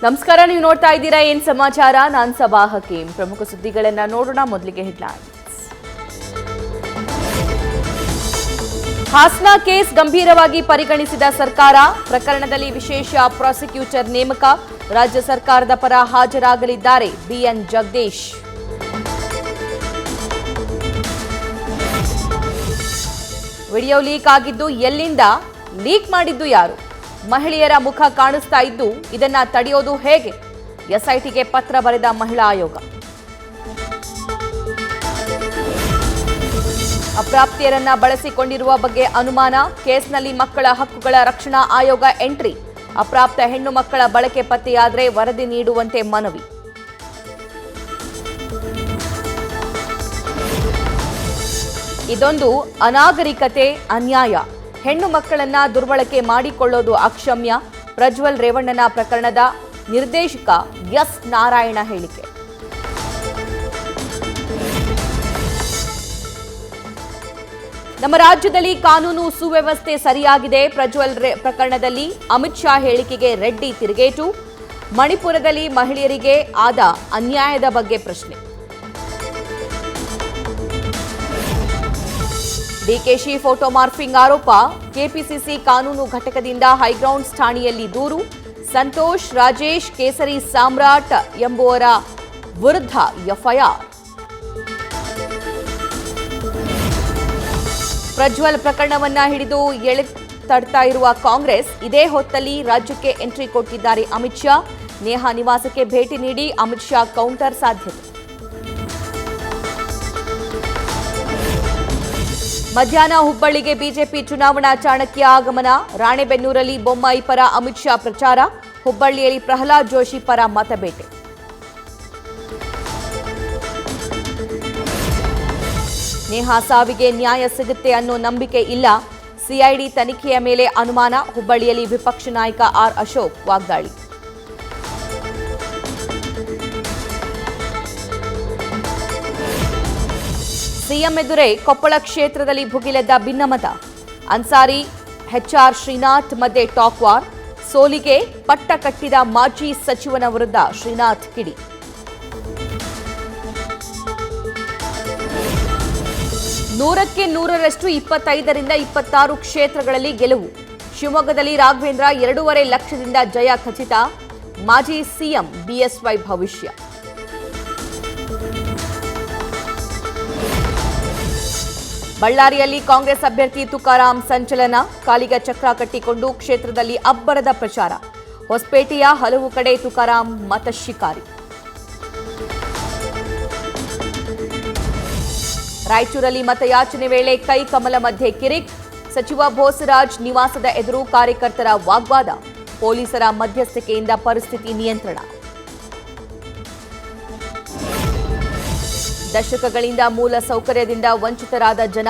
ನಮಸ್ಕಾರ, ನೀವು ನೋಡ್ತಾ ಇದ್ದೀರಾ ಏನ್ ಸಮಾಚಾರ. ನಾನು ಸಬಾ ಹಕೀಂ. ಪ್ರಮುಖ ಸುದ್ದಿಗಳನ್ನ ನೋಡೋಣ. ಮೊದಲಿಗೆ ಹೆಡ್ಲೈನ್ಸ್. ಹಾಸನ ಕೇಸ್ ಗಂಭೀರವಾಗಿ ಪರಿಗಣಿಸಿದ ಸರ್ಕಾರ, ಪ್ರಕರಣದಲ್ಲಿ ವಿಶೇಷ ಪ್ರಾಸಿಕ್ಯೂಟರ್ ನೇಮಕ, ರಾಜ್ಯ ಸರ್ಕಾರದ ಪರ ಹಾಜರಾಗಲಿದ್ದಾರೆ ಬಿಎನ್ ಜಗದೀಶ್. ವಿಡಿಯೋ ಲೀಕ್ ಆಗಿದ್ದು ಎಲ್ಲಿಂದ, ಲೀಕ್ ಮಾಡಿದ್ದು ಯಾರು? ಮಹಿಳೆಯರ ಮುಖ ಕಾಣಿಸ್ತಾ ಇದ್ದು ಇದನ್ನ ತಡೆಯೋದು ಹೇಗೆ? ಎಸ್ಐಟಿಗೆ ಪತ್ರ ಬರೆದ ಮಹಿಳಾ ಆಯೋಗ. ಅಪ್ರಾಪ್ತಿಯರನ್ನ ಬಳಸಿಕೊಂಡಿರುವ ಬಗ್ಗೆ ಅನುಮಾನ, ಕೇಸ್ನಲ್ಲಿ ಮಕ್ಕಳ ಹಕ್ಕುಗಳ ರಕ್ಷಣಾ ಆಯೋಗ ಎಂಟ್ರಿ. ಅಪ್ರಾಪ್ತ ಹೆಣ್ಣು ಮಕ್ಕಳ ಬಳಕೆ ಪತ್ತೆಯಾದರೆ ವರದಿ ನೀಡುವಂತೆ ಮನವಿ. ಇದೊಂದು ಅನಾಗರಿಕತೆ, ಅನ್ಯಾಯ. ಹೆಣ್ಣು ಮಕ್ಕಳನ್ನ ದುರ್ಬಳಕೆ ಮಾಡಿಕೊಳ್ಳೋದು ಅಕ್ಷಮ್ಯ. ಪ್ರಜ್ವಲ್ ರೇವಣ್ಣನ ಪ್ರಕರಣದ ನಿರ್ದೇಶಕ ಎಸ್ ನಾರಾಯಣ ಹೇಳಿಕೆ. ನಮ್ಮ ರಾಜ್ಯದಲ್ಲಿ ಕಾನೂನು ಸುವ್ಯವಸ್ಥೆ ಸರಿಯಾಗಿದೆ. ಪ್ರಜ್ವಲ್ ಪ್ರಕರಣದಲ್ಲಿ ಅಮಿತ್ ಶಾ ಹೇಳಿಕೆಗೆ ರೆಡ್ಡಿ ತಿರುಗೇಟು. ಮಣಿಪುರದಲ್ಲಿ ಮಹಿಳೆಯರಿಗೆ ಆದ ಅನ್ಯಾಯದ ಬಗ್ಗೆ ಪ್ರಶ್ನೆ. ಡಿಕೆಶಿ ಫೋಟೋ ಮಾರ್ಫಿಂಗ್ ಆರೋಪ, ಕೆಪಿಸಿಸಿ ಕಾನೂನು ಘಟಕದಿಂದ ಹೈಗ್ರೌಂಡ್ಸ್ ಠಾಣೆಯಲ್ಲಿ ದೂರು. ಸಂತೋಷ್, ರಾಜೇಶ್, ಕೇಸರಿ ಸಾಮ್ರಾಟ್ ಎಂಬುವರ ವಿರುದ್ಧ ಎಫ್ಐಆರ್. ಪ್ರಜ್ವಲ್ ಪ್ರಕರಣವನ್ನ ಹಿಡಿದು ಎಳೆತಡ್ತಾ ಇರುವ ಕಾಂಗ್ರೆಸ್, ಇದೇ ಹೊತ್ತಲ್ಲಿ ರಾಜ್ಯಕ್ಕೆ ಎಂಟ್ರಿ ಕೊಟ್ಟಿದ್ದಾರೆ ಅಮಿತ್ ಶಾ. ನೇಹಾ ನಿವಾಸಕ್ಕೆ ಭೇಟಿ ನೀಡಿ ಅಮಿತ್ ಶಾ ಕೌಂಟರ್ ಸಾಧ್ಯತೆ. ಮಧ್ಯಾಹ್ನ ಹುಬ್ಬಳ್ಳಿಗೆ ಬಿಜೆಪಿ ಚುನಾವಣಾ ಚಾಣಕ್ಯ ಆಗಮನ. ರಾಣೆಬೆನ್ನೂರಲ್ಲಿ ಬೊಮ್ಮಾಯಿ ಪರ ಅಮಿತ್ ಶಾ ಪ್ರಚಾರ. ಹುಬ್ಬಳ್ಳಿಯಲ್ಲಿ ಪ್ರಹ್ಲಾದ್ ಜೋಶಿ ಪರ ಮತಬೇಟೆ. ನೇಹಾ ಸಾವಿಗೆ ನ್ಯಾಯ ಸಿಗುತ್ತೆ ಅನ್ನೋ ನಂಬಿಕೆ ಇಲ್ಲ. ಸಿಐಡಿ ತನಿಖೆಯ ಮೇಲೆ ಅನುಮಾನ. ಹುಬ್ಬಳ್ಳಿಯಲ್ಲಿ ವಿಪಕ್ಷ ನಾಯಕ ಆರ್ ಅಶೋಕ್ ವಾಗ್ದಾಳಿ. ಸಿಎಂ ಎದುರೇ ಕೊಪ್ಪಳ ಕ್ಷೇತ್ರದಲ್ಲಿ ಭುಗಿಲೆದ್ದ ಭಿನ್ನಮತ. ಅನ್ಸಾರಿ, ಎಚ್ಆರ್ ಶ್ರೀನಾಥ್ ಮಧ್ಯೆ ಟಾಕ್ ವಾರ್. ಸೋಲಿಗೆ ಪಟ್ಟ ಕಟ್ಟಿದ ಮಾಜಿ ಸಚಿವನ ವಿರುದ್ಧ ಶ್ರೀನಾಥ್ ಕಿಡಿ. ನೂರಕ್ಕೆ ನೂರರಷ್ಟು 25ರಿಂದ 26 ಕ್ಷೇತ್ರಗಳಲ್ಲಿ ಗೆಲುವು. ಶಿವಮೊಗ್ಗದಲ್ಲಿ ರಾಘವೇಂದ್ರ 2.5 ಲಕ್ಷದಿಂದ ಜಯ ಖಚಿತ. ಮಾಜಿ ಸಿಎಂ ಬಿಎಸ್ವೈ ಭವಿಷ್ಯ. ಬಳ್ಳಾರಿಯಲ್ಲಿ ಕಾಂಗ್ರೆಸ್ ಅಭ್ಯರ್ಥಿ ತುಕಾರಾಂ ಸಂಚಲನ. ಕಾಲಿಗ ಚಕ್ರ ಕಟ್ಟಿಕೊಂಡು ಕ್ಷೇತ್ರದಲ್ಲಿ ಅಬ್ಬರದ ಪ್ರಚಾರ. ಹೊಸಪೇಟೆಯ ಹಲವು ಕಡೆ ತುಕಾರಾಂ ಮತ ಶಿಕಾರಿ. ರಾಯಚೂರಲ್ಲಿ ಮತಯಾಚನೆ ವೇಳೆ ಕೈ ಕಮಲ ಮಧ್ಯೆ ಕಿರಿಕ್. ಸಚಿವ ಬೋಸರಾಜ್ ನಿವಾಸದ ಎದುರು ಕಾರ್ಯಕರ್ತರ ವಾಗ್ವಾದ. ಪೊಲೀಸರ ಮಧ್ಯಸ್ಥಿಕೆಯಿಂದ ಪರಿಸ್ಥಿತಿ ನಿಯಂತ್ರಣ. ದಶಕಗಳಿಂದ ಮೂಲ ಸೌಕರ್ಯದಿಂದ ವಂಚಿತರಾದ ಜನ.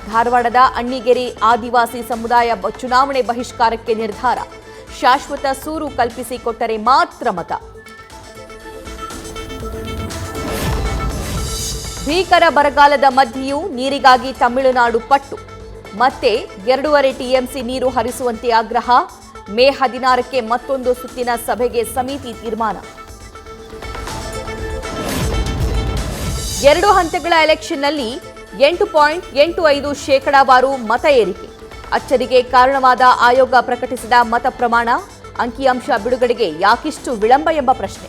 ಧಾರವಾಡದ ಅಣ್ಣಿಗೇರಿ ಆದಿವಾಸಿ ಸಮುದಾಯ ಚುನಾವಣೆ ಬಹಿಷ್ಕಾರಕ್ಕೆ ನಿರ್ಧಾರ. ಶಾಶ್ವತ ಸೂರು ಕಲ್ಪಿಸಿಕೊಟ್ಟರೆ ಮಾತ್ರ ಮತ. ಭೀಕರ ಬರಗಾಲದ ಮಧ್ಯೆಯೂ ನೀರಿಗಾಗಿ ತಮಿಳುನಾಡು ಪಟ್ಟು. ಮತ್ತೆ 2.5 ಟಿಎಂಸಿ ನೀರು ಹರಿಸುವಂತೆ ಆಗ್ರಹ. ಮೇ 16ಕ್ಕೆ ಮತ್ತೊಂದು ಸುತ್ತಿನ ಸಭೆಗೆ ಸಮಿತಿ ತೀರ್ಮಾನ. 2 ಹಂತಗಳ ಎಲೆಕ್ಷನ್ನಲ್ಲಿ 8.85% ಮತ ಏರಿಕೆ. ಅಚ್ಚರಿಗೆ ಕಾರಣವಾದ ಆಯೋಗ ಪ್ರಕಟಿಸಿದ ಮತ ಪ್ರಮಾಣ. ಅಂಕಿಅಂಶ ಬಿಡುಗಡೆಗೆ ಯಾಕಿಷ್ಟು ವಿಳಂಬ ಎಂಬ ಪ್ರಶ್ನೆ.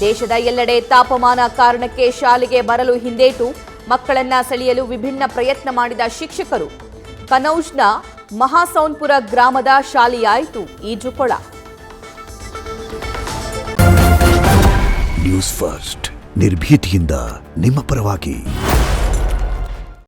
ದೇಶದ ಎಲ್ಲೆಡೆ ತಾಪಮಾನ ಕಾರಣಕ್ಕೆ ಶಾಲೆಗೆ ಬರಲು ಹಿಂದೇಟು. ಮಕ್ಕಳನ್ನ ಸೆಳೆಯಲು ವಿಭಿನ್ನ ಪ್ರಯತ್ನ ಮಾಡಿದ ಶಿಕ್ಷಕರು. ಕನೌಜ್ನ ಮಹಾಸೌನ್ಪುರ ಗ್ರಾಮದ ಶಾಲೆಯಾಯಿತು ಈಜುಕೊಳ. ನ್ಯೂಸ್ ಫಸ್ಟ್, ನಿರ್ಭೀತಿಯಿಂದ ನಿಮ್ಮ ಪರವಾಗಿ.